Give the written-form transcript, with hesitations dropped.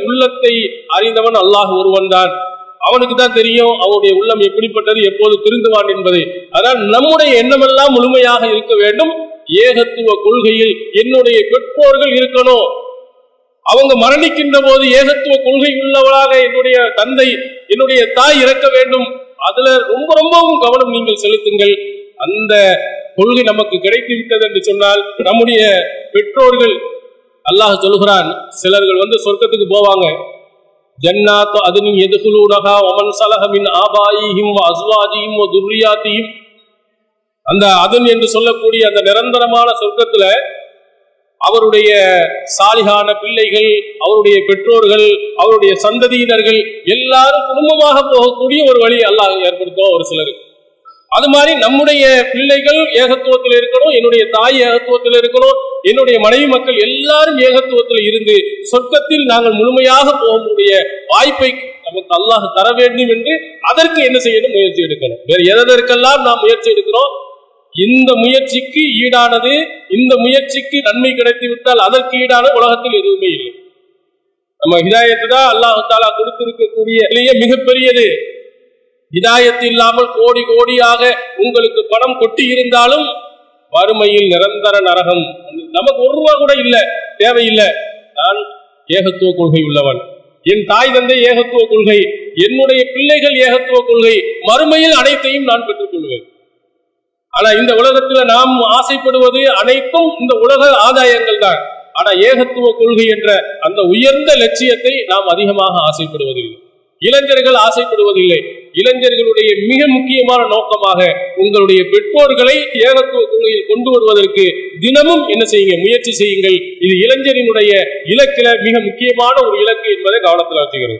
உள்ளத்தை அறிந்தவன் அல்லாஹ் ஒருவன் தான். அவனுக்கு தான் தெரியும் அவனுடைய உள்ளம் எப்படிப்பட்டது, எப்போது திருந்துவான் என்பதை. அதனால் நம்முடைய எண்ணமெல்லாம் முழுமையாக இருக்க வேண்டும். ஏகத்துவ கொள்கையில் என்னுடைய பெற்றோர்கள் இருக்கணும். அவங்க மரணிக்கின்ற போது ஏகத்துவ கொள்கை உள்ளவளாக என்னுடைய தந்தை, என்னுடைய தாய் இறக்க வேண்டும். அதுல ரொம்பவும் கவனம் நீங்கள் செலுத்துங்கள். அந்த கொள்கை நமக்கு கிடைத்து விட்டது என்று சொன்னால் நம்முடைய பெற்றோர்கள், அல்லாஹ் சொல்கிறான், சிலர்கள் சொர்க்கத்துக்கு போவாங்க. ஜன்னாத்து அதுனின் எதுகுலூனஹா வமன் ஸலஹ மின் ஆபாயிஹிம் வ அஸ்வாஜிஹிம் வ துர்ரியாத்திஹிம். அந்த அதுன் என்று சொல்லக்கூடிய அந்த நிரந்தரமான சொர்க்கத்துல அவருடைய சாலிகான பிள்ளைகள், அவருடைய பெற்றோர்கள், அவருடைய சந்ததியினர்கள் எல்லாரும் குடும்பமாக போகக்கூடிய ஒரு வழி அல்லாஹ் ஏற்படுத்தும் ஒரு சிலருக்கு. அது மாதிரி நம்முடைய பிள்ளைகள் ஏகத்துவத்தில் இருக்கணும், என்னுடைய தாய் ஏகத்துவத்தில் இருக்கணும், என்னுடைய மனைவி மக்கள் எல்லாரும் ஏகத்துவத்தில் இருந்து சொர்க்கத்தில் நாங்கள் முழுமையாக போகக்கூடிய வாய்ப்பை நமக்கு அல்லாஹ் தர வேண்டும் என்று அதற்கு என்ன செய்யணும்? முயற்சி எடுக்கணும். வேறு எதற்கெல்லாம் நாம் முயற்சி எடுக்கிறோம்? இந்த முயற்சிக்கு ஈடானது, இந்த முயற்சிக்கு நன்மை கிடைத்து விட்டால் அதற்கு ஈடான உலகத்தில் எதுவுமே இல்லை. நம்ம ஹிதாயத்து தான் அல்லாஹ் தஆலா கொடுத்திருக்கக்கூடிய மிகப்பெரியது. ஹிதாயத்து இல்லாமல் கோடி கோடியாக உங்களுக்கு பணம் கொட்டி இருந்தாலும் வறுமையில் நிரந்தர நரகம். நமக்கு ஒரு ரூபா கூட இல்லை, தேவையில்லை. நான் ஏகத்துவ கொள்கை உள்ளவன், என் தாய் தந்தை ஏகத்துவ கொள்கை, என்னுடைய பிள்ளைகள் ஏகத்துவ கொள்கை, மறுமையில் அனைத்தையும் நான் பெற்றுக் கொள்வேன். ஆனா இந்த உலகத்துல நாம் ஆசைப்படுவது அனைத்தும் இந்த உலக ஆதாயங்கள் தான். ஆனா ஏகத்துவ கொள்கை என்ற அந்த உயர்ந்த லட்சியத்தை நாம் அதிகமாக ஆசைப்படுவதில்லை. இளைஞர்கள் ஆசைப்படுவதில்லை. இளைஞர்களுடைய மிக முக்கியமான நோக்கமாக உங்களுடைய பெற்றோர்களை ஏகத்துவ கொள்கையில் கொண்டு வருவதற்கு தினமும் என்ன செய்யுங்க? முயற்சி செய்யுங்கள். இது இளைஞரினுடைய இலக்கில மிக முக்கியமான ஒரு இலக்கு என்பதை கவனத்தில் வச்சுக்கிறது.